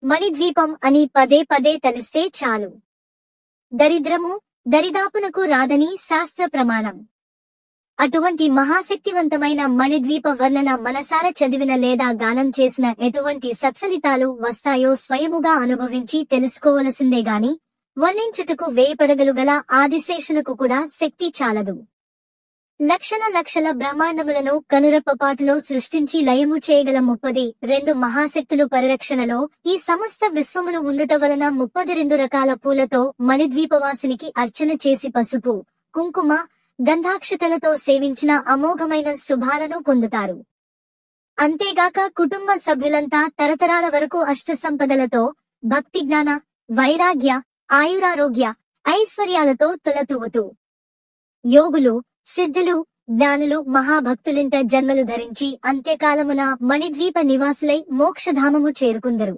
మణిద్వీపం అని పదే పదే తలిస్తే చాలు. దరిద్రము దరిదాపునకు రాదని శాస్త్ర ప్రమాణం. అటువంటి మహాశక్తివంతమైన మణిద్వీప వర్ణన మనసార చదివిన లేదా గానం చేసిన ఎటువంటి సత్ఫలితాలు వస్తాయో స్వయముగా అనుభవించి తెలుసుకోవలసిందేగాని వర్ణించుటకు వేయపడగలు గల ఆదిశేషునకు కూడా శక్తి చాలదు. లక్షల లక్షల బ్రహ్మాండములను కనురెప్పపాటులో సృష్టించి లయము చేయగల 32 మహాశక్తులు పరిరక్షణలో ఈ సమస్త విశ్వమును ఉండుట వలన 32 రకాల పూలతో మణిద్వీపవాసినికి అర్చన చేసి పసుపు, కుంకుమ, గంధాక్షతలతో సేవించిన అమోఘమైన శుభాలను పొందుతారు. అంతేగాక కుటుంబ సభ్యులంతా తరతరాల వరకు అష్టసంపదలతో, భక్తి జ్ఞాన, వైరాగ్య, ఆయురారోగ్య, ఐశ్వర్యాలతో తులతూగుతూ యోగులు, సిద్ధులు, జ్ఞానులు, మహాభక్తులింట జన్మలు ధరించి అంత్యకాలమున మణిద్వీప నివాసులై మోక్షధామము చేరుకుందరు.